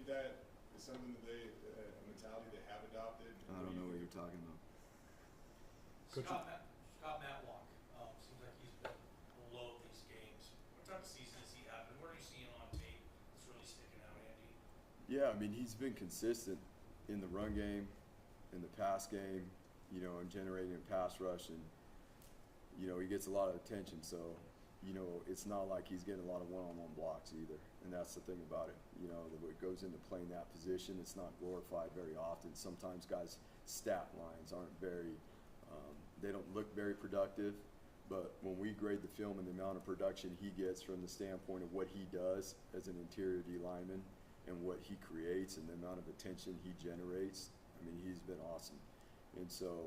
that is something that a mentality they have adopted? I don't know what you're talking about. Scott Matlock, seems like he's been below these games. What type of season has he had? And what are you seeing on tape that's really sticking out, Andy? Yeah, I mean, he's been consistent in the run game, in the pass game, you know, and generating a pass rush, and you know, he gets a lot of attention. So, you know, it's not like he's getting a lot of one-on-one blocks either, and that's the thing about it. You know, what goes into playing that position, it's not glorified very often. Sometimes guys' stat lines aren't very, they don't look very productive, but when we grade the film and the amount of production he gets from the standpoint of what he does as an interior D lineman and what he creates and the amount of attention he generates, I mean, he's been awesome. And so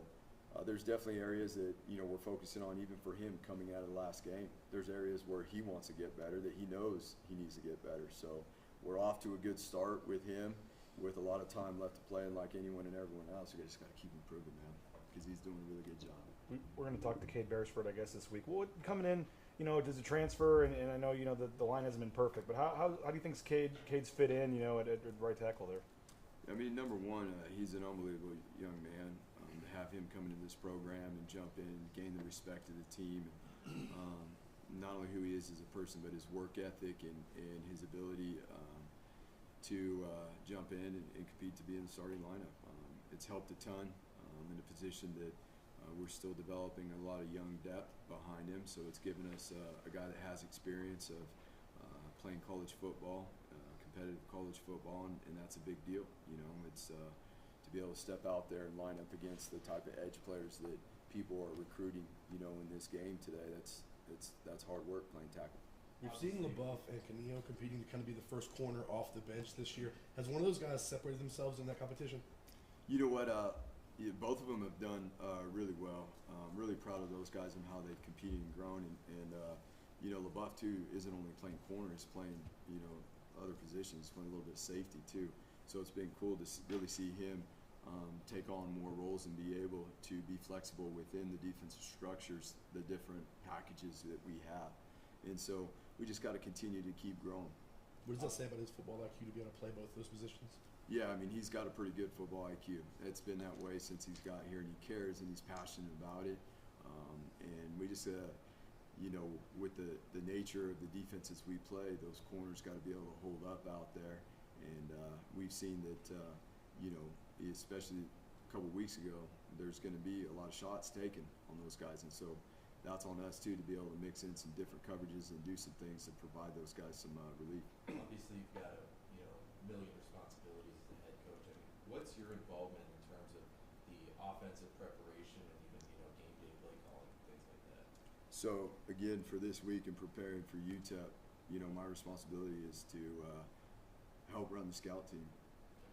there's definitely areas that, you know, we're focusing on even for him coming out of the last game. There's areas where he wants to get better, that he knows he needs to get better. So we're off to a good start with him, with a lot of time left to play, and like anyone and everyone else, you just got to keep improving, man, because he's doing a really good job. We're going to talk to Cade Beresford, I guess, this week. Well, coming in, you know, does a transfer, and I know, you know, the line hasn't been perfect, but how do you think Cade's fit in, you know, at right tackle there? I mean, number one, he's an unbelievable young man. To have him come into this program and jump in, gain the respect of the team, not only who he is as a person, but his work ethic and his ability to jump in and compete to be in the starting lineup. It's helped a ton in a position that we're still developing a lot of young depth behind him, so it's given us a guy that has experience of playing college football, competitive college football, and that's a big deal. You know, it's to be able to step out there and line up against the type of edge players that people are recruiting, you know, in this game today. That's hard work playing tackle. We've seen LaBeouf and Canillo competing to kind of be the first corner off the bench this year. Has one of those guys separated themselves in that competition? You know what? Both of them have done really well. Really proud of those guys and how they've competed and grown. And you know, LaBeouf too isn't only playing corner; he's playing, you know, other positions. He's playing a little bit of safety too. So it's been cool to really see him take on more roles and be able to be flexible within the defensive structures, the different packages that we have. And so we just got to continue to keep growing. What does that say about his football IQ to be able to play both those positions? Yeah, I mean, he's got a pretty good football IQ. It's been that way since he's got here, and he cares and he's passionate about it. And we just, you know, with the nature of the defenses we play, those corners got to be able to hold up out there. And we've seen that, you know, especially a couple of weeks ago, there's going to be a lot of shots taken on those guys. And so that's on us, too, to be able to mix in some different coverages and do some things to provide those guys some relief. Obviously, you've got a million responsibilities as the head coach. I mean, what's your involvement in terms of the offensive preparation and even, game day play calling and things like that? So, again, for this week and preparing for UTEP, my responsibility is to help run the scout team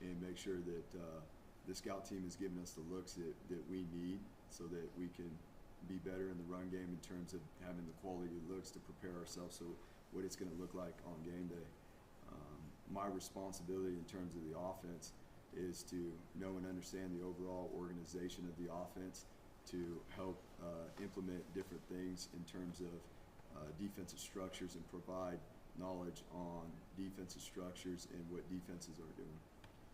and make sure that the scout team is giving us the looks that we need so that we can be better in the run game in terms of having the quality looks to prepare ourselves so what it's going to look like on game day. My responsibility in terms of the offense is to know and understand the overall organization of the offense, to help implement different things in terms of defensive structures and provide knowledge on defensive structures and what defenses are doing.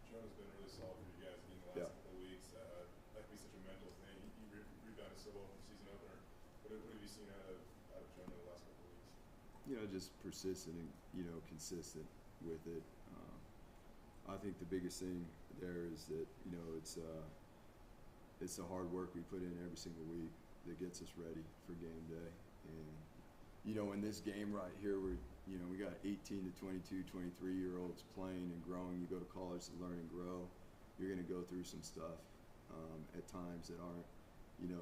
Jonah's been really solid for you guys in the last couple of weeks. That could be such a mental thing. He rebounded so well from the season opener. What have you seen out of Jonah the last couple of weeks? Just persistent and, consistent with it. I think the biggest thing there is that, it's the hard work we put in every single week that gets us ready for game day. And, in this game right here, we got 18 to 22, 23-year-olds playing and growing. You go to college to learn and grow. You're going to go through some stuff at times that aren't,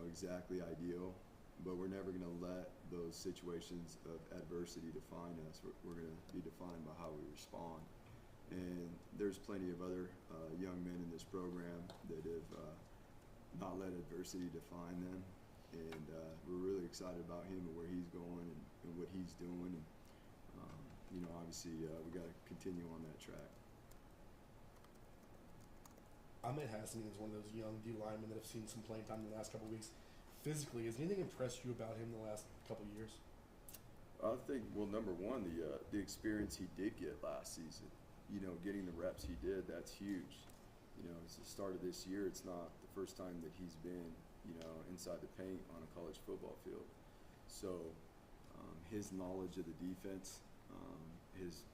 exactly ideal. But we're never going to let those situations of adversity define us. We're going to be defined by how we respond. And there's plenty of other young men in this program that have not let adversity define them. And we're really excited about him and where he's going and what he's doing. And, obviously, we got to continue on that track. Ahmed Hassan is one of those young D linemen that have seen some playing time in the last couple of weeks. Physically, has anything impressed you about him in the last couple of years? I think, well, number one, the experience he did get last season. getting the reps he did, that's huge. It's the start of this year. It's not the first time that he's been, inside the paint on a college football field. So his knowledge of the defense is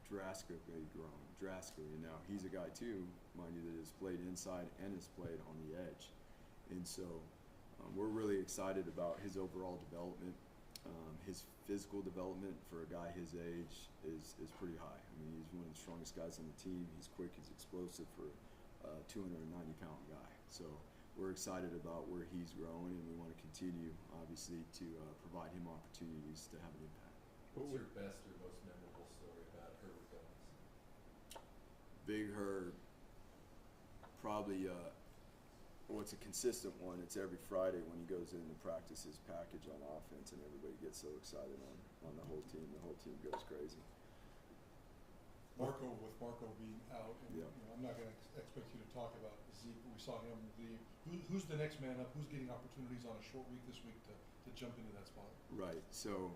drastically grown, drastically. And now he's a guy too, mind you, that has played inside and has played on the edge. And so we're really excited about his overall development. His physical development for a guy his age is pretty high. I mean, he's one of the strongest guys on the team. He's quick, he's explosive for a 290-pound guy. So we're excited about where he's growing, and we want to continue, obviously, to provide him opportunities to have an impact. What's your best or most memorable story about Herbert Gomes? Big Herb, probably, it's a consistent one. It's every Friday when he goes in to practice his package on offense, and everybody gets so excited on the whole team. The whole team goes crazy. With Marco being out, and Yeah. I'm not going to expect you to talk about Zeke, but we saw him leave. Who's the next man up? Who's getting opportunities on a short week this week to jump into that spot? Right. So,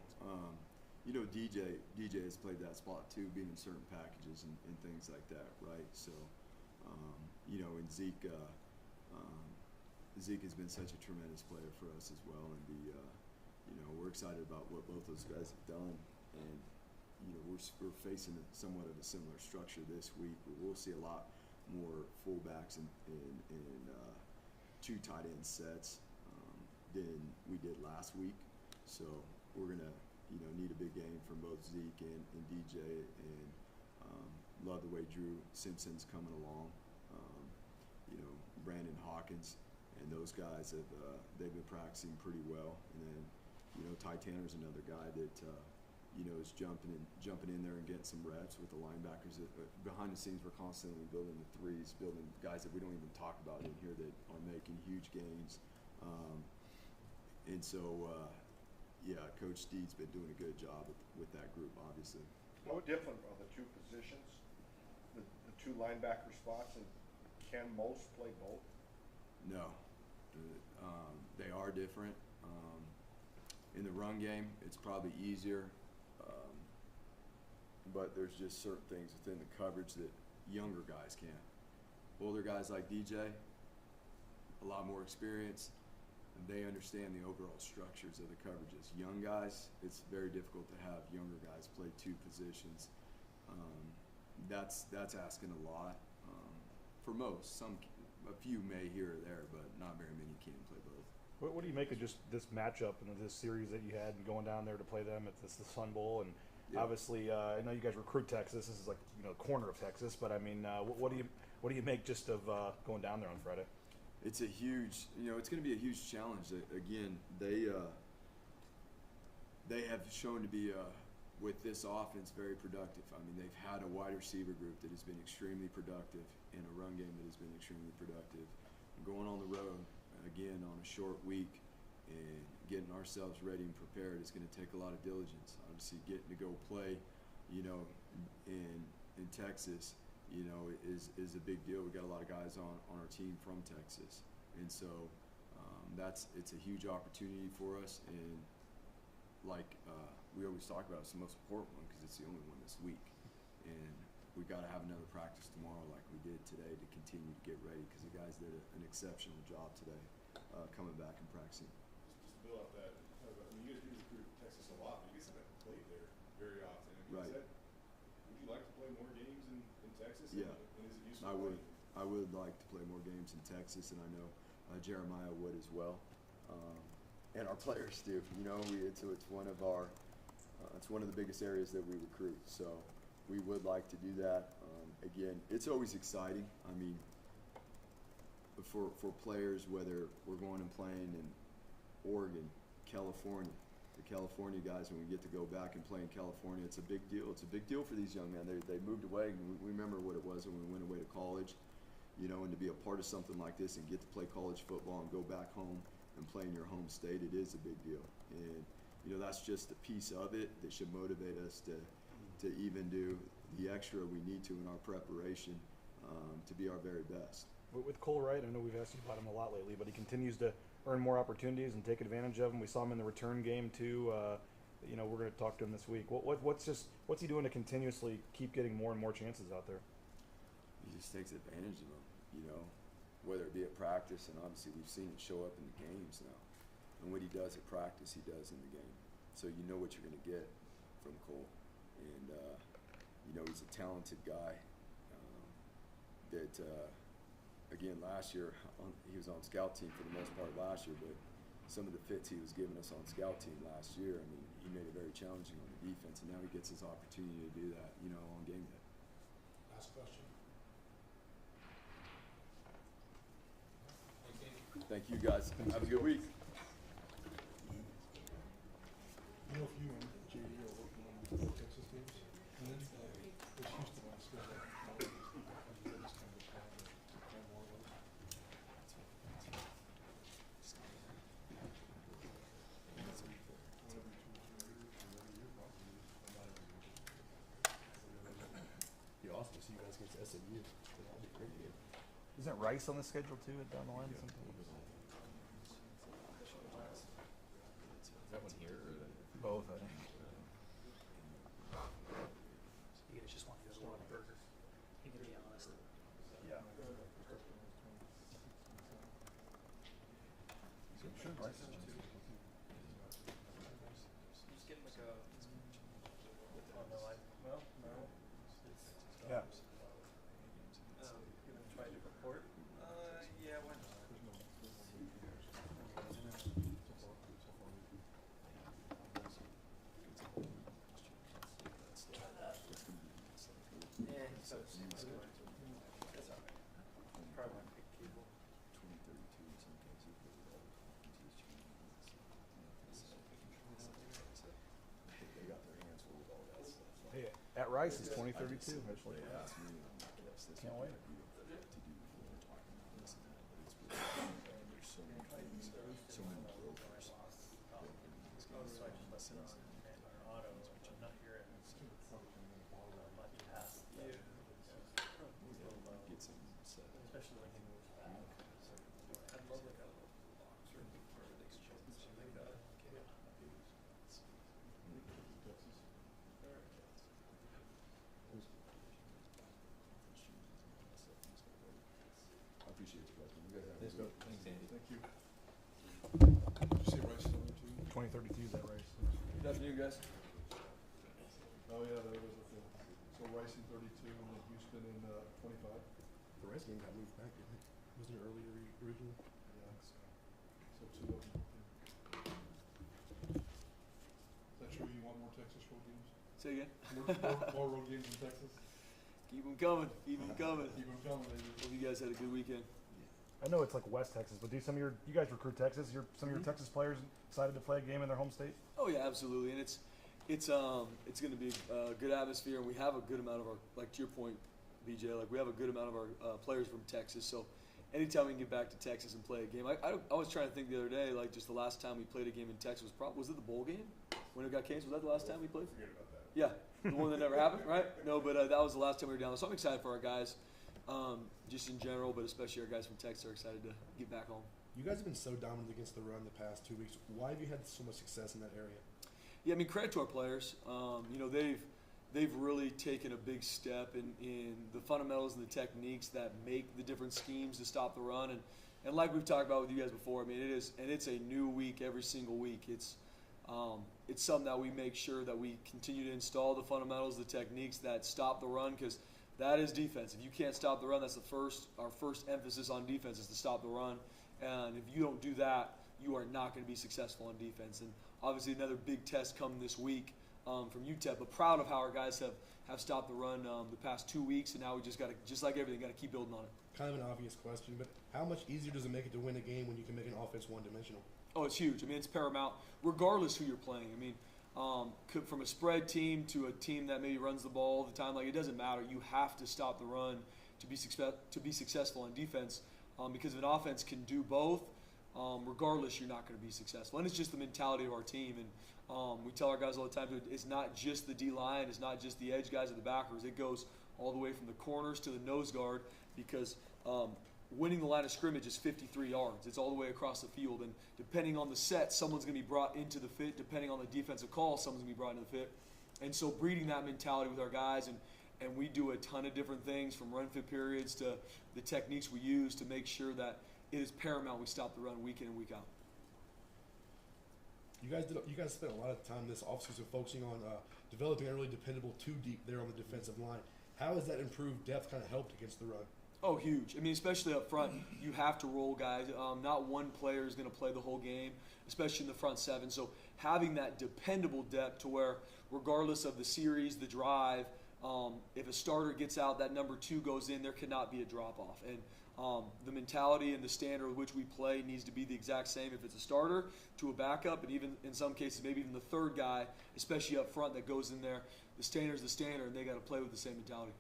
DJ has played that spot too, being in certain packages and things like that, right? So, and Zeke has been such a tremendous player for us as well, and we're excited about what both those guys have done, and we're facing somewhat of a similar structure this week. We'll see a lot more fullbacks and two tight end sets than we did last week. So we're gonna need a big game from both Zeke and DJ, and love the way Drew Simpson's coming along. Brandon Hawkins and those guys they've been practicing pretty well, and then Ty Tanner's another guy that is jumping in there and getting some reps with the linebackers. Behind the scenes, we're constantly building the threes, building guys that we don't even talk about in here that are making huge gains. And so, Coach Steed's been doing a good job with that group, obviously. How different are the two positions, the two linebacker spots, and can most play both? No, they are different. In the run game, it's probably easier, but there's just certain things within the coverage that younger guys can't. Older guys like DJ, a lot more experience, and they understand the overall structures of the coverages. Young guys, it's very difficult to have younger guys play two positions. That's asking a lot. For most, a few may here or there, but not very many can play both. What do you make of just this matchup and this series that you had and going down there to play them at the Sun Bowl? And obviously, I know you guys recruit Texas. This is like corner of Texas, but I mean, what do you make just of going down there on Friday? It's a huge, it's going to be a huge challenge. Again, they have shown to be with this offense very productive. I mean, they've had a wide receiver group that has been extremely productive and a run game that has been extremely productive. Going on the road again on a short week and getting ourselves ready and prepared is going to take a lot of diligence. Obviously, getting to go play, in Texas, is a big deal. We got a lot of guys on our team from Texas, and so it's a huge opportunity for us. And like we always talk about, it's the most important one because it's the only one this week, and we got to have another practice tomorrow like we did today to continue to get ready because the guys did an exceptional job today coming back and practicing. Just to build off that, you guys do recruit Texas a lot, but you guys haven't played there very often. Right. Would you like to play more games in Texas? Yeah, and is it useful? I would like to play more games in Texas, and I know Jeremiah would as well, and our players do. It's one of our it's one of the biggest areas that we recruit. So we would like to do that. Again, it's always exciting. I mean, for players, whether we're going and playing in Oregon, California, the California guys, when we get to go back and play in California, it's a big deal. It's a big deal for these young men. They moved away, and we remember what it was when we went away to college, and to be a part of something like this and get to play college football and go back home and play in your home state, it is a big deal. And that's just a piece of it that should motivate us to even do the extra we need to in our preparation to be our very best. With Cole Wright, I know we've asked you about him a lot lately, but he continues to earn more opportunities and take advantage of them. We saw him in the return game too. You know, we're going to talk to him this week. What's he doing to continuously keep getting more and more chances out there? He just takes advantage of them, you know, whether it be at practice, and obviously we've seen it show up in the games now. And what he does at practice, he does in the game. So you know what you're going to get from Cole. And, you know, he's a talented guy that, again, last year, he was on scout team for the most part last year, but some of the fits he was giving us on scout team last year, I mean, he made it very challenging on the defense, and now he gets his opportunity to do that, you know, on game day. Last question. Thank you, guys. Have a good week. You know, if you and JD are working on the Texas games, and then there's Houston on the schedule. This kind of a project to cram more of those. Whatever 2 or 3 years, or every year probably, or not every year. It'd be awesome to see you guys against SMU. That'd be a great game. Isn't Rice on the schedule too down the line? Sometime? Is that one here or the? Both, I think. You guys just want to go on a burger. You can be honest. Yeah. Sure, Rice. Just get like a. Oh no, well, no. Yeah. You want to try a different port? Yeah, why not? Yeah, so it's that's all right. Probably want to pick cable. 2032 in some cases. They got their hands full with all that stuff. Hey, at Rice is 2032. Actually. They asked me, and I'm like, yes, this Can't would wait. be a to do before talking about this and that, but it's really, there's so many things, so many brokers. So I just let it on and our auto, I'm not hearing. Might be past you. Get some set. Especially when he moves back. I'd love like a box or something like that. I appreciate you guys. You guys have a Thanks, good Thanks, Andy. Thank you. Did you say Rice number 2? 2032 is at Rice. Good afternoon, guys. Oh, yeah, there was a thing. So Rice in 32 and then Houston in 25? The Rice game got moved back, didn't it? Wasn't it earlier originally? Yeah, so 2 of them. Is that true? You want more Texas road games? Say again? More road games in Texas? Keep them coming. Keep them coming. Keep them coming, baby. Hope you guys had a good weekend. I know it's like West Texas, but do some of you guys recruit Texas? Some of your Texas players excited to play a game in their home state? Oh yeah, absolutely. And it's going to be a good atmosphere, and we have a good amount of our, like to your point, BJ, like we have a good amount of our players from Texas. So anytime we can get back to Texas and play a game, I was trying to think the other day, like just the last time we played a game in Texas was it the bowl game when it got canceled? Was that the last time we played? Forget about that. Yeah, the one that never happened, right? No, but that was the last time we were down there. So I'm excited for our guys, just in general, but especially our guys from Texas are excited to get back home. You guys have been so dominant against the run the past 2 weeks. Why have you had so much success in that area? Yeah, I mean, credit to our players. You know, they've really taken a big step in the fundamentals and the techniques that make the different schemes to stop the run. And like we've talked about with you guys before, I mean, it's a new week every single week. It's something that we make sure that we continue to install the fundamentals, the techniques that stop the run, because that is defense. If you can't stop the run, that's our first emphasis on defense is to stop the run. And if you don't do that, you are not going to be successful on defense. And obviously another big test coming this week from UTEP. But proud of how our guys have stopped the run the past 2 weeks, and now we just got to, just like everything, got to keep building on it. Kind of an obvious question, but how much easier does it make it to win a game when you can make an offense one-dimensional? Oh, it's huge. I mean, it's paramount, regardless who you're playing. I mean, from a spread team to a team that maybe runs the ball all the time, like it doesn't matter. You have to stop the run to be successful on defense, because if an offense can do both, regardless, you're not going to be successful. And it's just the mentality of our team. And we tell our guys all the time, it's not just the D-line, it's not just the edge guys or the backers. It goes all the way from the corners to the nose guard, because winning the line of scrimmage is 53 yards. It's all the way across the field. And depending on the set, someone's going to be brought into the fit. Depending on the defensive call, someone's going to be brought into the fit. And so breeding that mentality with our guys, and we do a ton of different things from run fit periods to the techniques we use to make sure that it is paramount we stop the run week in and week out. You guys spent a lot of time this offseason focusing on developing a really dependable two deep there on the defensive line. How has that improved depth kind of helped against the run? Oh, huge. I mean, especially up front, you have to roll guys. Not one player is going to play the whole game, especially in the front seven. So having that dependable depth to where regardless of the series, the drive, if a starter gets out, that number 2 goes in, there cannot be a drop-off. And the mentality and the standard with which we play needs to be the exact same if it's a starter to a backup, and even in some cases maybe even the third guy, especially up front, that goes in there. The standard's the standard, and they got to play with the same mentality.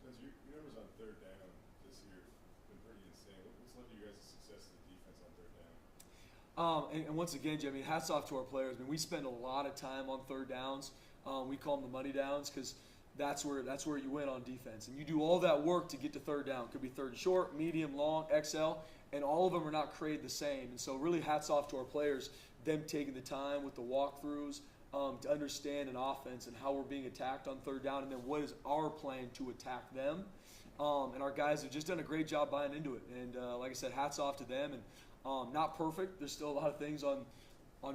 Spencer, your numbers on third down this year have been pretty insane. What's led to you guys' success of the defense on third down? And once again, Jimmy, hats off to our players. I mean, we spend a lot of time on third downs. We call them the money downs because that's where you win on defense. And you do all that work to get to third down. Could be third and short, medium, long, XL, and all of them are not created the same. And so really hats off to our players, them taking the time with the walkthroughs to understand an offense and how we're being attacked on third down, and then what is our plan to attack them. And our guys have just done a great job buying into it. And like I said, hats off to them. And not perfect. There's still a lot of things on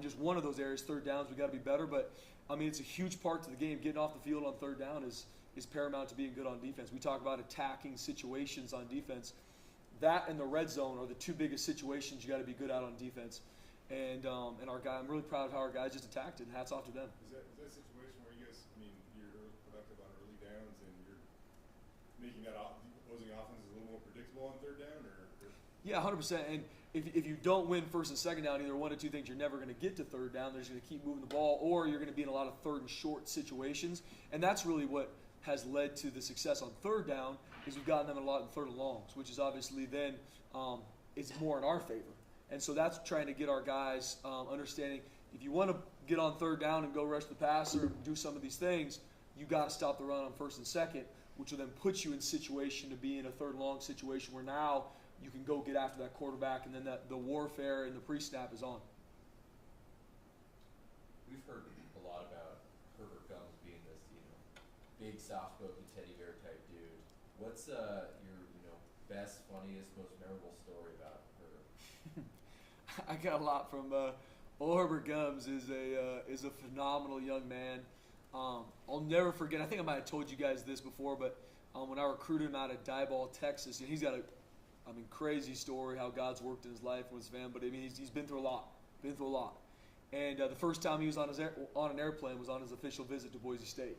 just one of those areas, third downs, we got to be better. But I mean, it's a huge part to the game. Getting off the field on third down is paramount to being good on defense. We talk about attacking situations on defense. That and the red zone are the 2 biggest situations you got to be good at on defense. And our guy, I'm really proud of how our guys just attacked it. Hats off to them. Is that a situation where you guys, I mean, you're productive on early downs and you're making that opposing offense a little more predictable on third down, or? Yeah, 100%. And if you don't win first and second down, either one of 2 things, you're never going to get to third down. They're just going to keep moving the ball, or you're going to be in a lot of third and short situations. And that's really what has led to the success on third down, is we've gotten them a lot in third and longs, which is obviously then it's more in our favor. And so that's trying to get our guys understanding if you want to get on third down and go rush the passer and do some of these things, you got to stop the run on first and second, which will then put you in situation to be in a third and long situation where now you can go get after that quarterback, and then the warfare and the pre-snap is on. We've heard a lot about Herbert Gums being this, big, soft-spoken teddy bear type dude. What's your, best, funniest, most memorable story about Herbert? I got a lot from old Herbert Gums. Is a phenomenal young man. I'll never forget. I think I might have told you guys this before, but when I recruited him out of Diboll, Texas, he's got a crazy story how God's worked in his life and his family. But I mean, he's been through a lot. And the first time he was on an airplane was on his official visit to Boise State.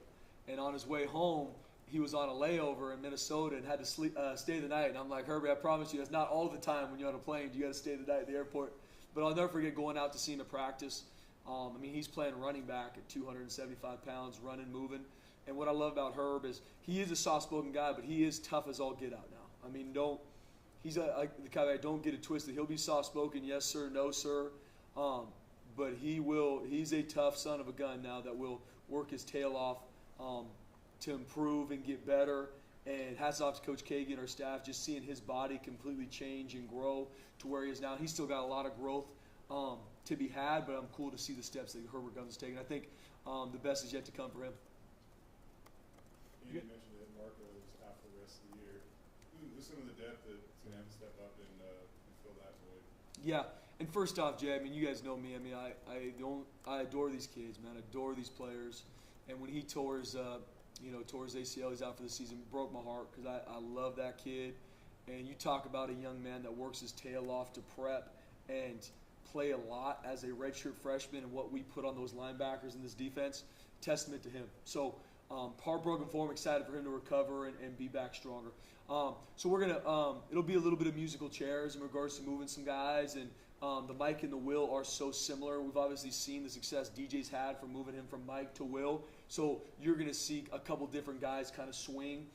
And on his way home, he was on a layover in Minnesota and had to stay the night. And I'm like, Herbie, I promise you, that's not all the time when you're on a plane. You got to stay the night at the airport. But I'll never forget going out to see him at practice. He's playing running back at 275 pounds, running, moving. And what I love about Herb is he is a soft-spoken guy, but he is tough as all get out now. I mean, he's the kind of guy, don't get it twisted. He'll be soft-spoken, yes, sir, no, sir. But he's a tough son of a gun now that will work his tail off to improve and get better. And hats off to Coach Kagan and our staff, just seeing his body completely change and grow to where he is now. He's still got a lot of growth to be had, but I'm cool to see the steps that Herbert Gums is taking. I think the best is yet to come for him. You mentioned that Marco is out for the rest of the year. Who's some of the depth that's going to have to step up and fill that void? Yeah, and first off, Jay, I mean, you guys know me. I mean, I adore these kids, man. I adore these players. And when he tore his ACL, he's out for the season, broke my heart because I love that kid. And you talk about a young man that works his tail off to prep and play a lot as a redshirt freshman, and what we put on those linebackers in this defense, testament to him. So heartbroken for him, excited for him to recover and be back stronger. So we're going to it'll be a little bit of musical chairs in regards to moving some guys, and the Mike and the Will are so similar. We've obviously seen the success DJ's had from moving him from Mike to Will. So you're going to see a couple different guys kind of swing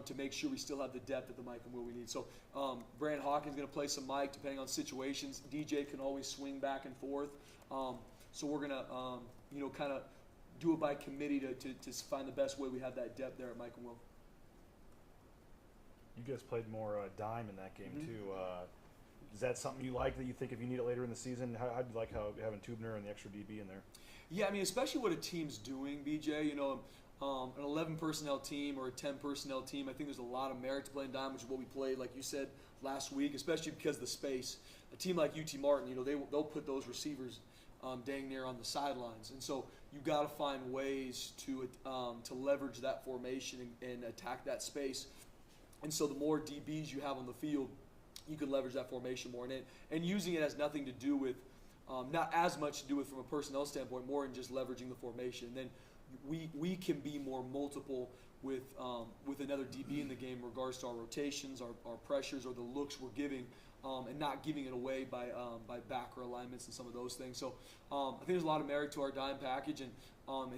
to make sure we still have the depth at the Mike and Will we need. So Brand Hawkins is going to play some Mike depending on situations. DJ can always swing back and forth. So we're going to kind of do it by committee to find the best way we have that depth there at Mike and Will. You guys played more dime in that game too. Is that something you like that you think if you need it later in the season? How do you like having Tubner and the extra DB in there? Yeah, I mean, especially what a team's doing, BJ. You know, an 11 personnel team or a 10 personnel team. I think there's a lot of merit to playing dime, which is what we played, like you said last week, especially because of the space. A team like UT Martin, you know, they'll put those receivers dang near on the sidelines, and so you got to find ways to leverage that formation and attack that space. And so the more DBs you have on the field, you can leverage that formation more. And using it has nothing to do with, not as much to do with from a personnel standpoint, more in just leveraging the formation. And then we can be more multiple with another DB in the game in regards to our rotations, our pressures, or the looks we're giving, and not giving it away by backer alignments and some of those things. So I think there's a lot of merit to our dime package, and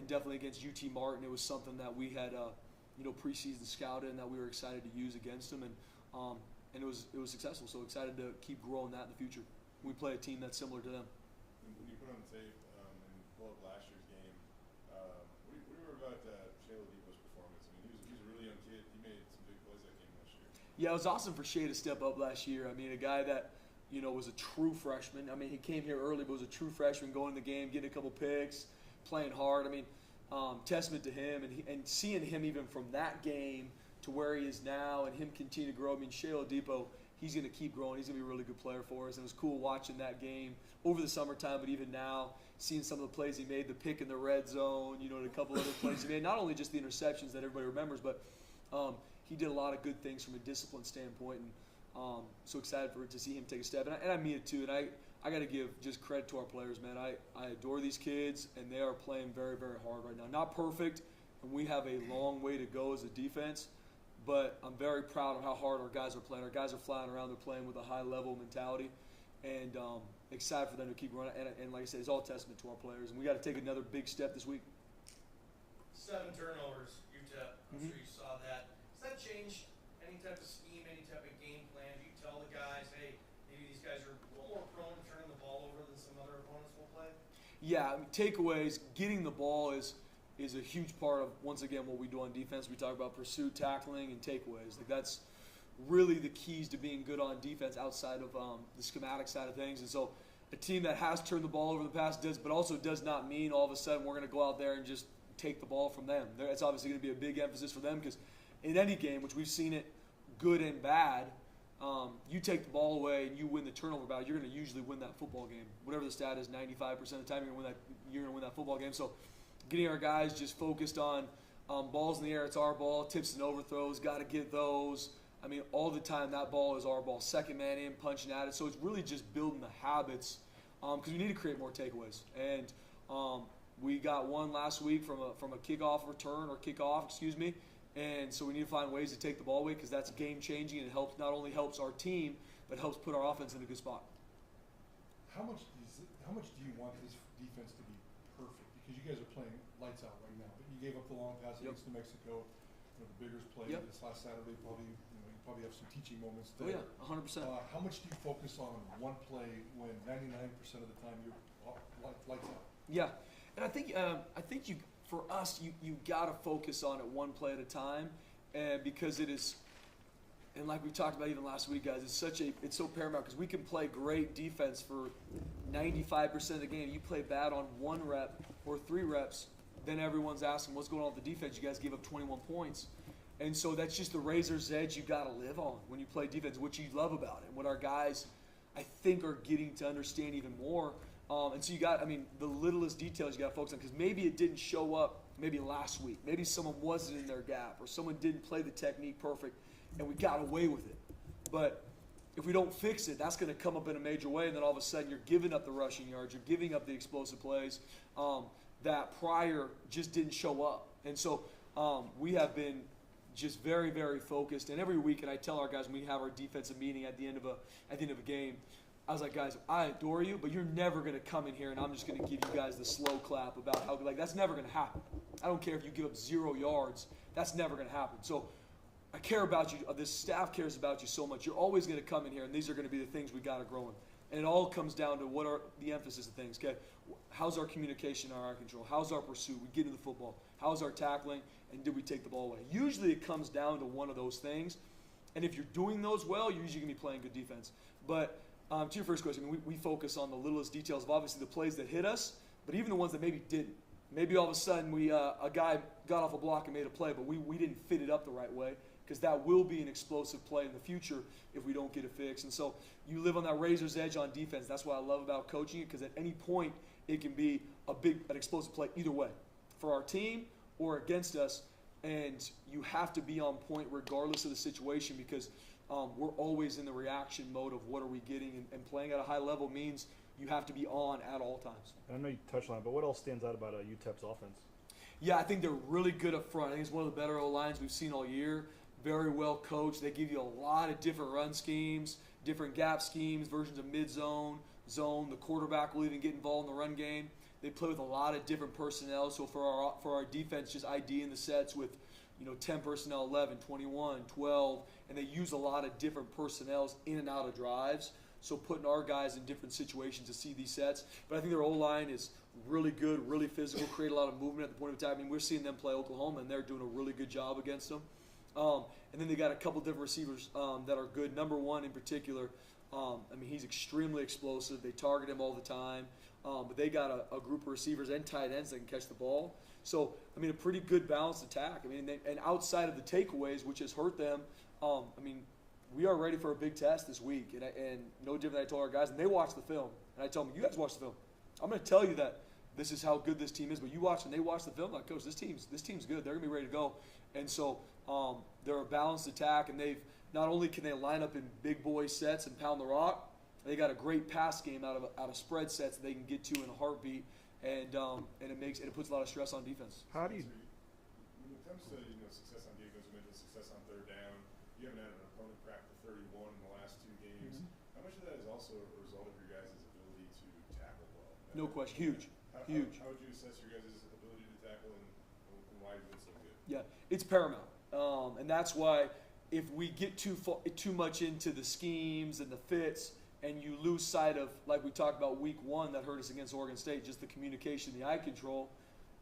definitely against UT Martin, it was something that we had preseason scouted and that we were excited to use against them, and it was successful. So excited to keep growing that in the future. We play a team that's similar to them. When you put on the tape and pull up last year's game, what do you remember about Shea Oladipo's performance? I mean, he was a really young kid. He made some big plays that game last year. Yeah, it was awesome for Shea to step up last year. I mean, a guy that was a true freshman. I mean, he came here early, but was a true freshman, going in the game, getting a couple picks, playing hard. I mean, testament to him, and seeing him even from that game to where he is now, and him continue to grow. I mean, Shea Oladipo, he's going to keep growing. He's going to be a really good player for us. And it was cool watching that game over the summertime, but even now, seeing some of the plays he made, the pick in the red zone, and a couple other plays he made. Not only just the interceptions that everybody remembers, but he did a lot of good things from a discipline standpoint. And so excited to see him take a step. And I mean it too. And I got to give just credit to our players, man. I adore these kids, and they are playing very, very hard right now. Not perfect, and we have a long way to go as a defense, but I'm very proud of how hard our guys are playing. Our guys are flying around. They're playing with a high-level mentality, and excited for them to keep running. And like I said, it's all testament to our players, and we got to take another big step this week. 7 turnovers, UTEP. I'm sure you saw that. Does that change any type of scheme, any type of game plan? Do you tell the guys, hey, maybe these guys are a little more prone to turning the ball over than some other opponents will play? Yeah, I mean, takeaways, getting the ball is a huge part of, once again, what we do on defense. We talk about pursuit, tackling, and takeaways. Like, that's really the keys to being good on defense outside of the schematic side of things. And so a team that has turned the ball over in the past but also does not mean all of a sudden we're going to go out there and just take the ball from them. It's obviously going to be a big emphasis for them, because in any game, which we've seen it good and bad, you take the ball away and you win the turnover battle, you're going to usually win that football game. Whatever the stat is, 95% of the time you're going to win that football game. So getting our guys just focused on balls in the air, it's our ball, tips and overthrows, got to get those. I mean, all the time that ball is our ball. Second man in, punching at it. So it's really just building the habits, because we need to create more takeaways. And we got one last week from a kickoff return, or kickoff, excuse me. And so we need to find ways to take the ball away, because that's game changing, and it helps, not only helps our team, but helps put our offense in a good spot. How much do you want this defense to be perfect? Because you guys are playing lights out right now, but you gave up the long pass against New Mexico. The Biggers played this last Saturday. You probably have some teaching moments there. Oh yeah, 100%. How much do you focus on one play when 99% of the time you're lights out? Yeah, and I think for us, you got to focus on it one play at a time, because it is, and like we talked about even last week, guys, it's so paramount, because we can play great defense for 95% of the game. You play bad on 1 rep or 3 reps, then everyone's asking what's going on with the defense. You guys gave up 21 points. And so that's just the razor's edge you got to live on when you play defense, what you love about it, what our guys, I think, are getting to understand even more. And so the littlest details you got to focus on, because maybe it didn't show up maybe last week. Maybe someone wasn't in their gap, or someone didn't play the technique perfect, and we got away with it. But if we don't fix it, that's going to come up in a major way, and then all of a sudden you're giving up the rushing yards, you're giving up the explosive plays that prior just didn't show up. And so we have been just very, very focused. And every week, and I tell our guys when we have our defensive meeting at the end of a game, I was like, guys, I adore you, but you're never going to come in here and I'm just going to give you guys the slow clap about how, that's never going to happen. I don't care if you give up 0 yards. That's never going to happen. So I care about you. This staff cares about you so much. You're always going to come in here, and these are going to be the things we got to grow in. And it all comes down to what are the emphasis of things, okay? How's our communication, our eye control? How's our pursuit? We get into the football. How's our tackling? And did we take the ball away? Usually it comes down to one of those things. And if you're doing those well, you're usually going to be playing good defense. But to your first question, I mean, we focus on the littlest details of obviously the plays that hit us, but even the ones that maybe didn't. Maybe all of a sudden a guy got off a block and made a play, but we didn't fit it up the right way, because that will be an explosive play in the future if we don't get it fixed. And so you live on that razor's edge on defense. That's what I love about coaching it, because at any point it can be an explosive play either way for our team or against us. And you have to be on point regardless of the situation, because we're always in the reaction mode of what are we getting, and playing at a high level means you have to be on at all times. I know you touched on it, but what else stands out about UTEP's offense? Yeah, I think they're really good up front. I think it's one of the better O-lines we've seen all year. Very well coached. They give you a lot of different run schemes, different gap schemes, versions of mid-zone, zone. The quarterback will even get involved in the run game. They play with a lot of different personnel. So for our defense, just IDing the sets with 10 personnel, 11, 21, 12, and they use a lot of different personnels in and out of drives. So putting our guys in different situations to see these sets. But I think their O-line is really good, really physical, create a lot of movement at the point of attack. I mean, we're seeing them play Oklahoma, and they're doing a really good job against them. And then they got a couple different receivers that are good. Number one in particular, he's extremely explosive. They target him all the time. But they got a group of receivers and tight ends that can catch the ball. So, a pretty good balanced attack. And outside of the takeaways, which has hurt them, we are ready for a big test this week. And no different than I told our guys. And they watch the film. And I told them, you guys watch the film. I'm going to tell you that this is how good this team is. But you watch, and they watch the film, like, Coach, this team's good. They're going to be ready to go. And so they're a balanced attack. And they've not only can they line up in big boy sets and pound the rock, they got a great pass game out of spread sets that they can get to in a heartbeat. And it puts a lot of stress on defense. How do you? When it comes to success on defense, we mentioned success on third down. You haven't had an opponent crack the 31 in the last 2 games. How much of that is also a result of your guys' ability to tackle well? No question, huge. How would you assess your guys' ability to tackle, and why you've been so good? Yeah, it's paramount, and that's why if we get too much into the schemes and the fits, and you lose sight of, like we talked about week 1 that hurt us against Oregon State, just the communication, the eye control,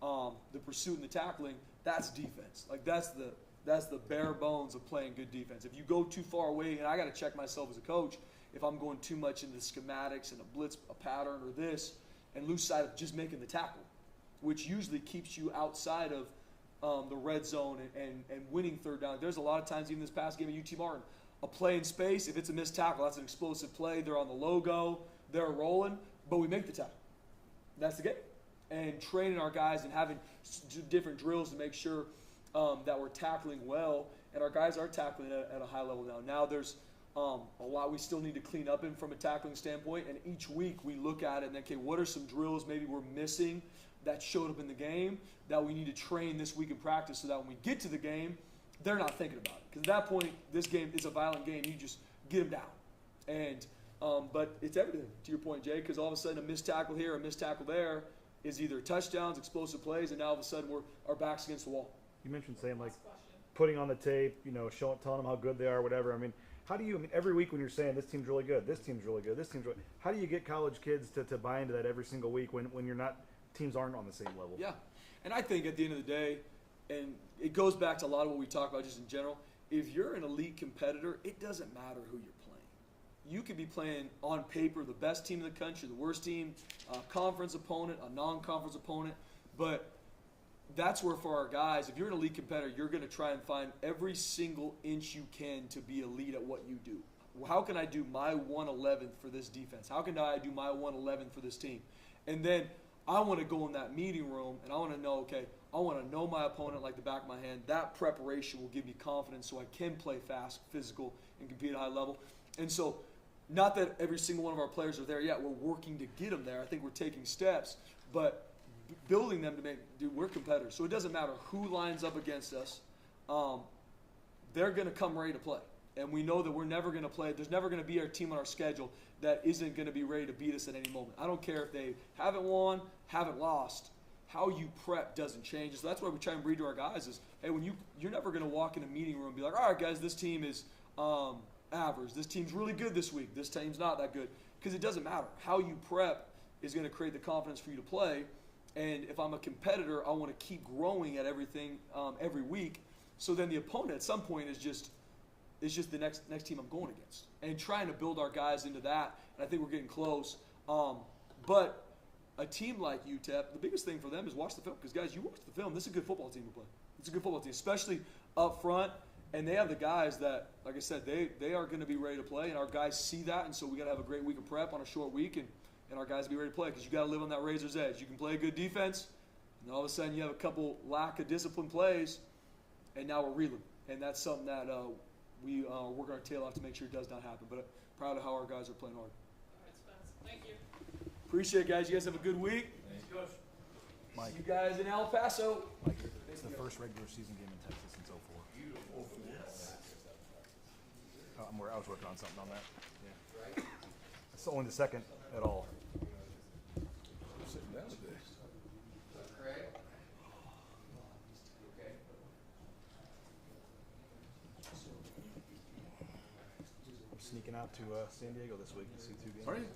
the pursuit and the tackling, that's defense. Like that's the bare bones of playing good defense. If you go too far away, and I got to check myself as a coach, if I'm going too much into schematics and a blitz, a pattern, or this, and lose sight of just making the tackle, which usually keeps you outside of the red zone and winning third down. There's a lot of times, even this past game at UT Martin, a play in space, if it's a missed tackle, that's an explosive play. They're on the logo, they're rolling, but we make the tackle. That's the game. And training our guys and having different drills to make sure that we're tackling well, and our guys are tackling at a high level now. Now there's a lot we still need to clean up in from a tackling standpoint, and each week we look at it and, okay, what are some drills maybe we're missing that showed up in the game that we need to train this week in practice so that when we get to the game, they're not thinking about it. Because at that point, this game is a violent game. You just get them down. And but it's everything, to your point, Jay, because all of a sudden a missed tackle here, a missed tackle there is either touchdowns, explosive plays, and now all of a sudden our back's against the wall. You mentioned saying, like, putting on the tape, telling them how good they are, whatever. How do you, every week when you're saying this team's really good, this team's really good, this team's really, how do you get college kids to buy into that every single week when you're not, teams aren't on the same level? Yeah. And I think at the end of the day, and it goes back to a lot of what we talk about just in general, if you're an elite competitor, it doesn't matter who you're playing. You could be playing on paper the best team in the country, the worst team, a conference opponent, a non-conference opponent, but that's where for our guys, if you're an elite competitor, you're going to try and find every single inch you can to be elite at what you do. How can I do my 1/11th for this defense? How can I do my 1/11th for this team? And then I want to go in that meeting room and I want to know, okay, I want to know my opponent like the back of my hand. That preparation will give me confidence so I can play fast, physical, and compete at a high level. And so, not that every single one of our players are there yet. We're working to get them there. I think we're taking steps, but building them to make, dude, we're competitors. So it doesn't matter who lines up against us. They're going to come ready to play. And we know that we're never going to play. There's never going to be a team on our schedule that isn't going to be ready to beat us at any moment. I don't care if they haven't won, haven't lost. How you prep doesn't change. So that's why we try and breed to our guys is, hey, when you're never going to walk in a meeting room and be like, all right, guys, this team is average. This team's really good this week. This team's not that good. Because it doesn't matter. How you prep is going to create the confidence for you to play. And if I'm a competitor, I want to keep growing at everything every week. So then the opponent at some point is just It's just the next team I'm going against, and trying to build our guys into that. And I think we're getting close. But a team like UTEP, the biggest thing for them is watch the film. Because, guys, you watch the film. This is a good football team to play. It's a good football team, especially up front. And they have the guys that, like I said, they are going to be ready to play. And our guys see that. And so we got to have a great week of prep on a short week. And our guys be ready to play. Because you got to live on that razor's edge. You can play a good defense. And all of a sudden you have a couple lack of discipline plays. And now we're reeling. And that's something that we are working our tail off to make sure it does not happen. But proud of how our guys are playing hard. All right, Spence. Thank you. Appreciate it, guys. You guys have a good week. Thanks, Coach. Mike. See you guys in El Paso. Mike, it's the first regular season game in Texas since '04. I was working on something on that. Yeah. It's only the second at all. Sitting down today. Craig? Okay. I'm sneaking out to San Diego this week to see 2 games. Are you?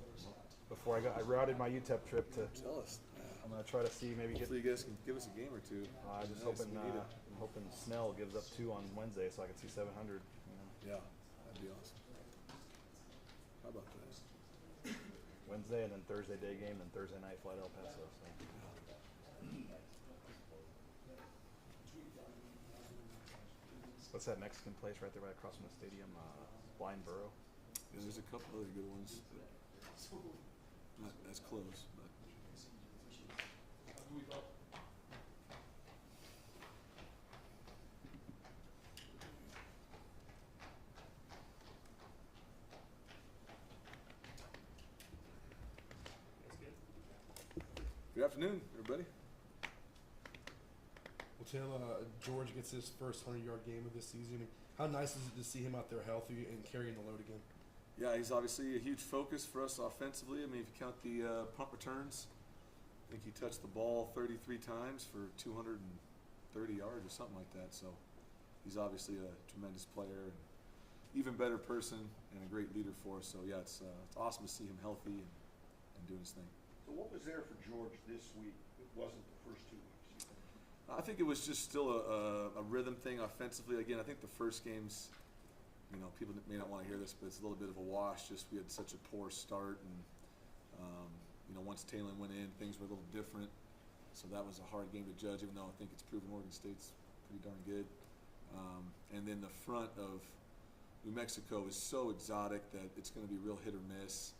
Before I routed my UTEP trip to. Jealous. I'm gonna try to see maybe get. Hopefully you guys can give us a game or two. I'm just Nice, hoping. we need it. I'm hoping Snell gives up 2 on Wednesday so I can see 700. Yeah, that'd be awesome. How about that? Wednesday and then Thursday day game, and Thursday night flight El Paso. So. What's that Mexican place right there right across from the stadium? Blind Burrow. Yeah, there's a couple other good ones. Not as close, but. Good afternoon, everybody. Well, Tim, George gets his first 100-yard game of this season. I mean, how nice is it to see him out there healthy and carrying the load again? Yeah, he's obviously a huge focus for us offensively. I mean, if you count the punt returns, I think he touched the ball 33 times for 230 yards or something like that. So he's obviously a tremendous player, and even better person, and a great leader for us. So yeah, it's awesome to see him healthy and doing his thing. So what was there for George this week? It wasn't the first 2 weeks, you think? I think it was just still a rhythm thing offensively. Again, I think the first game's, people may not want to hear this, but it's a little bit of a wash. Just we had such a poor start, and once Talon went in, things were a little different. So that was a hard game to judge, even though I think it's proven Oregon State's pretty darn good. And then the front of New Mexico is so exotic that it's going to be real hit or miss.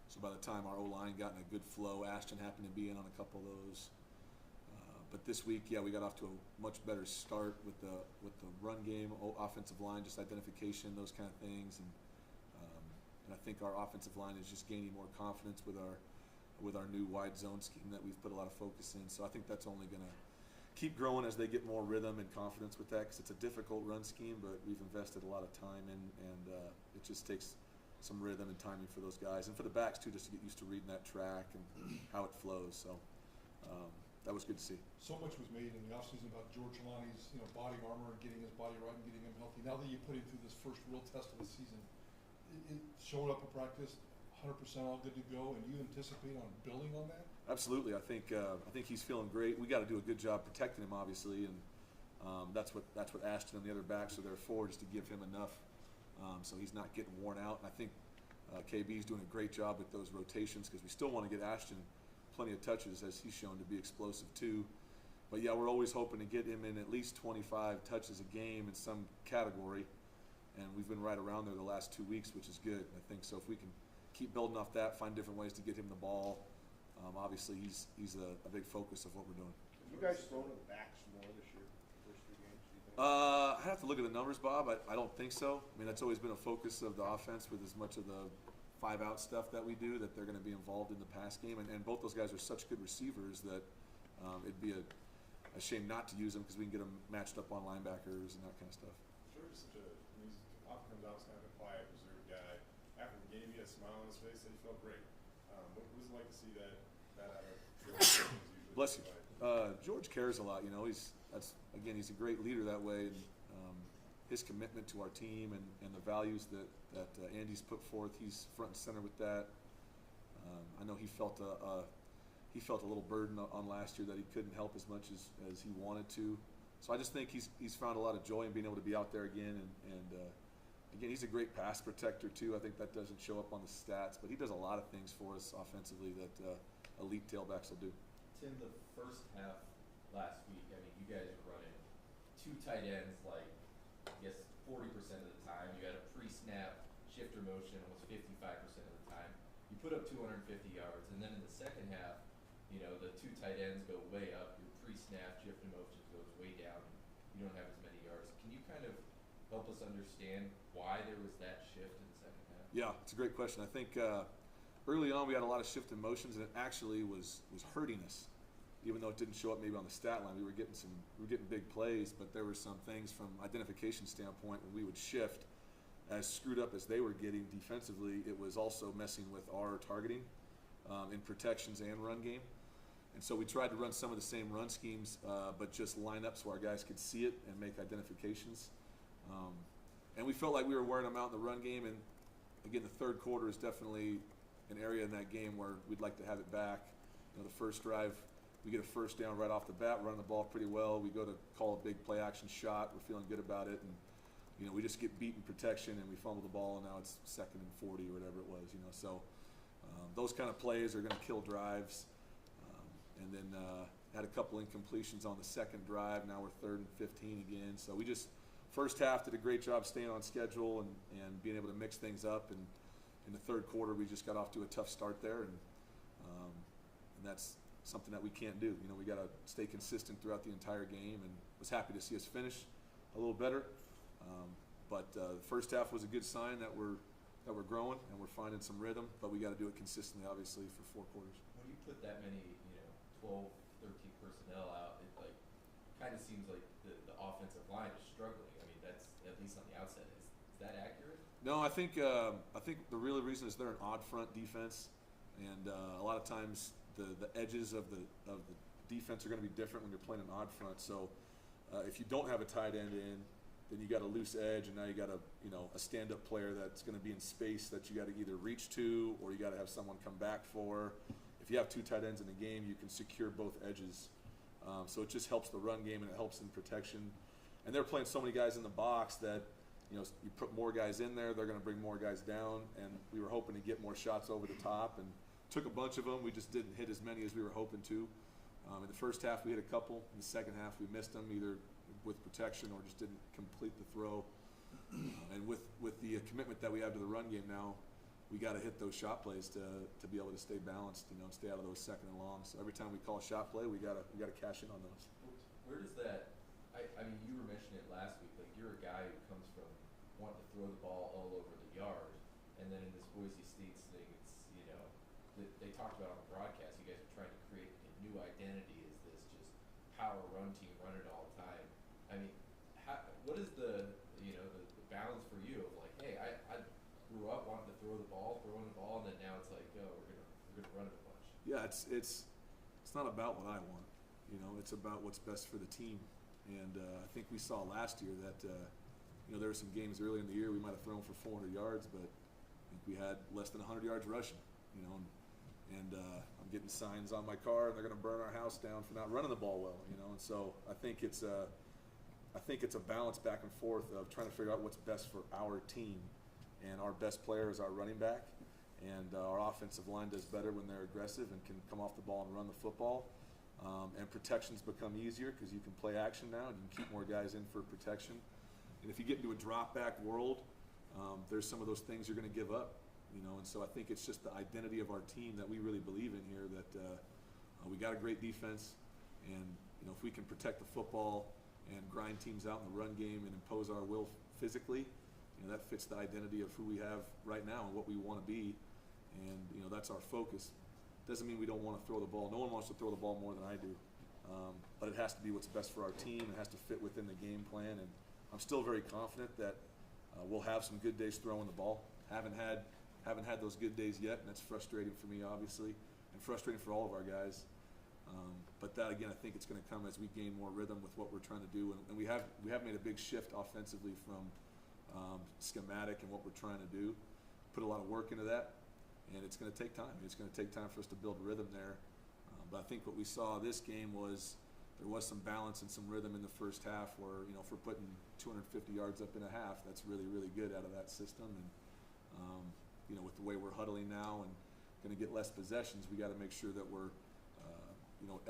So by the time our O-line got in a good flow, Ashton happened to be in on a couple of those. But this week, yeah, we got off to a much better start with the run game, offensive line, just identification, those kind of things, and I think our offensive line is just gaining more confidence with our new wide zone scheme that we've put a lot of focus in. So I think that's only going to keep growing as they get more rhythm and confidence with that, because it's a difficult run scheme, but we've invested a lot of time in, and it just takes some rhythm and timing for those guys, and for the backs too, just to get used to reading that track and how it flows. So that was good to see. So much was made in the offseason about George Lonnie's, body armor and getting his body right and getting him healthy. Now that you put him through this first real test of the season, it showed up at practice, 100% all good to go, and you anticipate on building on that? Absolutely. I think he's feeling great. We got to do a good job protecting him, obviously, and that's what Ashton and the other backs are there for, just to give him enough so he's not getting worn out. And I think KB's doing a great job with those rotations, because we still want to get Ashton plenty of touches, as he's shown to be explosive too. But yeah, we're always hoping to get him in at least 25 touches a game in some category, and we've been right around there the last 2 weeks, which is good. I think so if we can keep building off that, find different ways to get him the ball. Obviously he's a big focus of what we're doing. Have you guys thrown to the backs more this year, first 2 games, do you think? I have to look at the numbers, Bob. I don't think so. I mean, that's always been a focus of the offense, with as much of the 5-out stuff that we do, that they're going to be involved in the pass game. And both those guys are such good receivers that it'd be a shame not to use them, because we can get them matched up on linebackers and that kind of stuff. George is he's often comes out as kind of a quiet, reserved guy. After the game, he had a smile on his face, and he felt great. What was it like to see that out of George? Bless you. George cares a lot. He's a great leader that way, and his commitment to our team and the values that Andy's put forth, he's front and center with that. I know he felt a little burden on last year that he couldn't help as much as he wanted to. So I just think he's found a lot of joy in being able to be out there again, and again, he's a great pass protector too. I think that doesn't show up on the stats, but he does a lot of things for us offensively that elite tailbacks will do. Tim, the first half last week, I mean, you guys were running 2 tight ends like, I guess, 40% of the time. You had a pre-snap shifter motion almost 55% of the time. You put up 250 yards, and then in the second half, you know, the 2 tight ends go way up. Your pre-snap shifter motion goes way down. You don't have as many yards. Can you kind of help us understand why there was that shift in the second half? Yeah, it's a great question. I think early on we had a lot of shift in motions, and it actually was hurting us. Even though it didn't show up maybe on the stat line, we were getting big plays, but there were some things from identification standpoint when we would shift, as screwed up as they were getting defensively, it was also messing with our targeting in protections and run game. And so we tried to run some of the same run schemes, but just line up so our guys could see it and make identifications. And we felt like we were wearing them out in the run game. And again, the third quarter is definitely an area in that game where we'd like to have it back. You know, the first drive, we get a first down right off the bat, running the ball pretty well. We go to call a big play action shot. We're feeling good about it. And, you know, we just get beat in protection and we fumble the ball, and now it's 2nd and 40 or whatever it was, you know. So those kind of plays are going to kill drives. And then had a couple incompletions on the second drive. Now we're 3rd and 15 again. So we just, first half, did a great job staying on schedule and being able to mix things up. And in the third quarter, we just got off to a tough start there. And that's something that we can't do. You know, we got to stay consistent throughout the entire game, and was happy to see us finish a little better. But the first half was a good sign that we're growing and we're finding some rhythm, but we got to do it consistently, obviously, for 4 quarters. When you put that many, 12, 13 personnel out, it like kind of seems like the offensive line is struggling. I mean, that's at least on the outset. Is that accurate? No, I think the real reason is they're an odd front defense, and a lot of times the edges of the defense are going to be different when you're playing an odd front. So if you don't have a tight end in, then you got a loose edge, and now you got a stand-up player that's going to be in space that you got to either reach to or you got to have someone come back for. If you have 2 tight ends in the game, you can secure both edges. So it just helps the run game and it helps in protection. And they're playing so many guys in the box that, you put more guys in there, they're going to bring more guys down. And we were hoping to get more shots over the top, and took a bunch of them. We just didn't hit as many as we were hoping to. In the first half, we hit a couple. In the second half, we missed them either with protection or just didn't complete the throw. And with the commitment that we have to the run game now, we got to hit those shot plays to be able to stay balanced, and stay out of those 2nd and longs. So every time we call a shot play, we got to cash in on those. Where does that? I mean, you were mentioning it last week. Like, you're a guy who comes from wanting to throw the ball all over the yard, and then in this Boise State thing, it's they talked about on the broadcast. You guys are trying to create a new identity as this just power run team, running all the time. I mean, what is the balance for you of like, hey, I grew up wanting to throw the ball, throwing the ball, and then now it's like, oh, we're gonna run it a bunch. Yeah, it's not about what I want. It's about what's best for the team. And I think we saw last year that there were some games early in the year we might have thrown for 400 yards, but I think we had less than 100 yards rushing. And I'm getting signs on my car, and they're going to burn our house down for not running the ball well. And so I think it's a balance back and forth of trying to figure out what's best for our team. And our best player is our running back, and our offensive line does better when they're aggressive and can come off the ball and run the football. And protections become easier because you can play action now and you can keep more guys in for protection. And if you get into a drop back world, there's some of those things you're going to give up. And so I think it's just the identity of our team that we really believe in here, that we got a great defense, and if we can protect the football and grind teams out in the run game and impose our will physically, that fits the identity of who we have right now and what we want to be. And that's our focus. Doesn't mean we don't want to throw the ball. No one wants to throw the ball more than I do, but it has to be what's best for our team. It has to fit within the game plan, and I'm still very confident that we'll have some good days throwing the ball. Haven't had those good days yet, and that's frustrating for me, obviously, and frustrating for all of our guys. But that, again, I think it's going to come as we gain more rhythm with what we're trying to do. And we have made a big shift offensively from schematic and what we're trying to do. Put a lot of work into that, and it's going to take time. It's going to take time for us to build rhythm there. But I think what we saw this game was there was some balance and some rhythm in the first half where, if we're putting 250 yards up in a half, that's really, really good out of that system. And, with the way we're huddling now and going to get less possessions, we got to make sure that we're,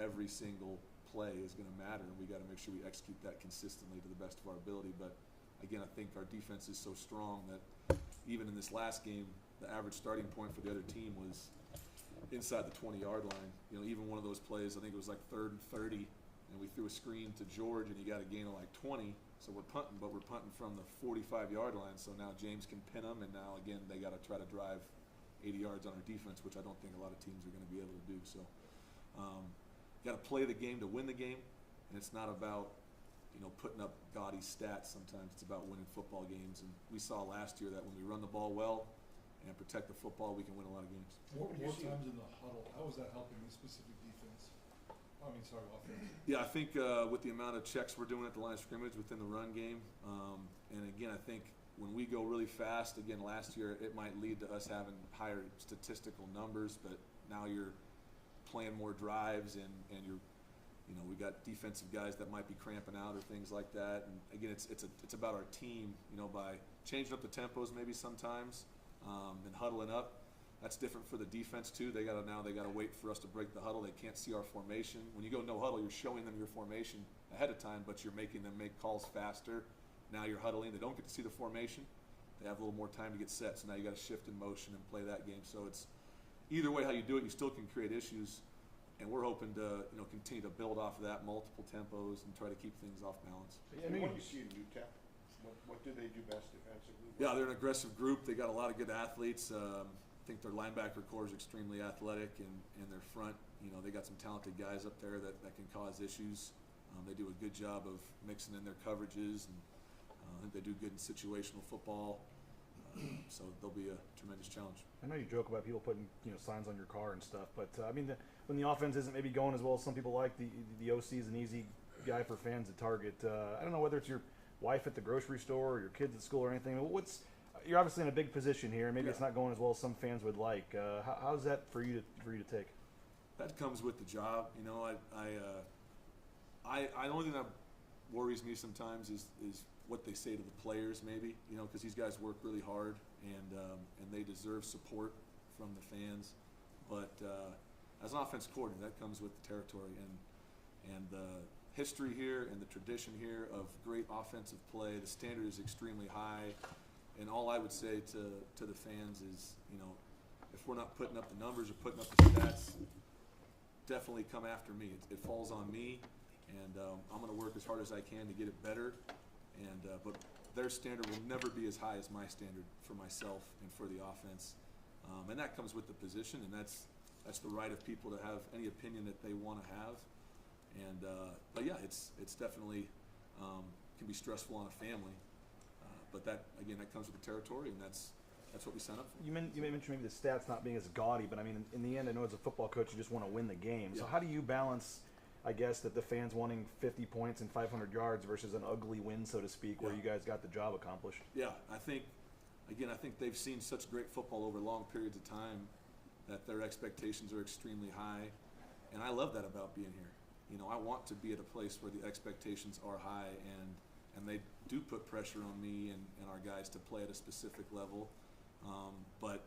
every single play is going to matter, and we got to make sure we execute that consistently to the best of our ability. But again, I think our defense is so strong that even in this last game, the average starting point for the other team was inside the 20-yard line. Even one of those plays, I think it was like 3rd and 30, and we threw a screen to George, and he got a gain of like 20. So we're punting, but we're punting from the 45-yard line. So now James can pin them, and now again they got to try to drive 80 yards on our defense, which I don't think a lot of teams are going to be able to do. So you got to play the game to win the game, and it's not about putting up gaudy stats. Sometimes it's about winning football games, and we saw last year that when we run the ball well and protect the football, we can win a lot of games. More times in the huddle, how is that helping the specific defense? Offense. Yeah, I think with the amount of checks we're doing at the line of scrimmage within the run game, and again, I think when we go really fast, again, last year it might lead to us having higher statistical numbers, but now you're playing more drives and you're, we got defensive guys that might be cramping out or things like that. And again, it's about our team, by changing up the tempos maybe sometimes and huddling up. That's different for the defense too. They gotta wait for us to break the huddle. They can't see our formation. When you go no huddle, you're showing them your formation ahead of time, but you're making them make calls faster. Now you're huddling. They don't get to see the formation. They have a little more time to get set. So now you got to shift in motion and play that game. So it's either way how you do it, you still can create issues. And we're hoping to continue to build off of that, multiple tempos, and try to keep things off balance. What do you see in UTEP? What do they do best defensively? Yeah, they're an aggressive group. They got a lot of good athletes. I think their linebacker core is extremely athletic, and their front, they got some talented guys up there that can cause issues. They do a good job of mixing in their coverages, and I think they do good in situational football. So they'll be a tremendous challenge. I know you joke about people putting signs on your car and stuff, but when the offense isn't maybe going as well as some people like, the OC is an easy guy for fans to target. I don't know whether it's your wife at the grocery store or your kids at school or anything. You're obviously in a big position here, and maybe it's not going as well as some fans would like. How's that for you to take? That comes with the job. The only thing that worries me sometimes is what they say to the players, maybe, because these guys work really hard and they deserve support from the fans. But as an offense coordinator, that comes with the territory and the history here and the tradition here of great offensive play. The standard is extremely high. And all I would say to the fans is, if we're not putting up the numbers or putting up the stats, definitely come after me. It falls on me, and I'm going to work as hard as I can to get it better. But their standard will never be as high as my standard for myself and for the offense. And that comes with the position, and that's the right of people to have any opinion that they want to have. But yeah, it's definitely can be stressful on a family. But that comes with the territory, and that's what we sign up for. You mentioned maybe the stats not being as gaudy, but in the end, I know as a football coach, you just want to win the game. Yeah. So how do you balance, I guess, that the fans wanting 50 points and 500 yards versus an ugly win, so to speak, where you guys got the job accomplished? Yeah, I think they've seen such great football over long periods of time that their expectations are extremely high, and I love that about being here. I want to be at a place where the expectations are high, and they do put pressure on me and our guys to play at a specific level. But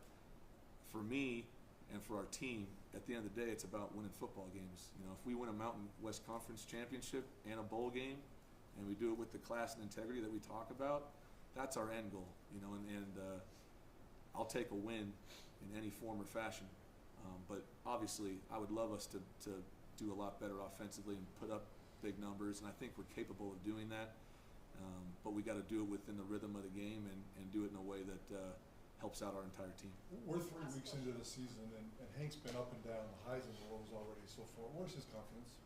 for me and for our team, at the end of the day, it's about winning football games. If we win a Mountain West Conference championship and a bowl game, and we do it with the class and integrity that we talk about, that's our end goal. And I'll take a win in any form or fashion. But obviously, I would love us to do a lot better offensively and put up big numbers, and I think we're capable of doing that. But we got to do it within the rhythm of the game and do it in a way that helps out our entire team. We're 3 weeks into the season, and Hank's been up and down the highs and lows already so far. Where's his confidence?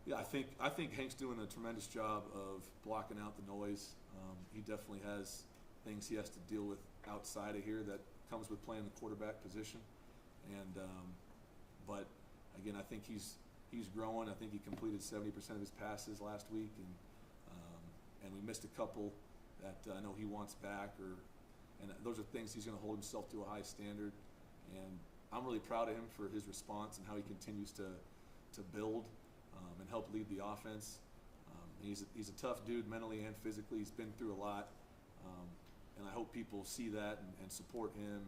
Yeah, I think Hank's doing a tremendous job of blocking out the noise. He definitely has things he has to deal with outside of here that comes with playing the quarterback position. But again, I think he's growing. I think he completed 70% of his passes last week, and we missed a couple that I know he wants back, and those are things he's going to hold himself to a high standard. And I'm really proud of him for his response and how he continues to build. and help lead the offense. He's a tough dude mentally and physically. He's been through a lot, and I hope people see that and support him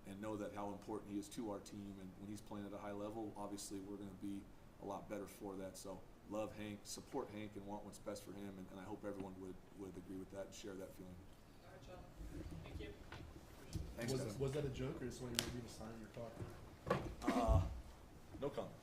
and know that how important he is to our team. And when he's playing at a high level, obviously we're going to be a lot better for that. So love Hank, support Hank, and want what's best for him. And I hope everyone would agree with that and share that feeling. All right, John. Thank you. Thanks, guys. Was that a joke or is somebody maybe a sign of your car? No comment.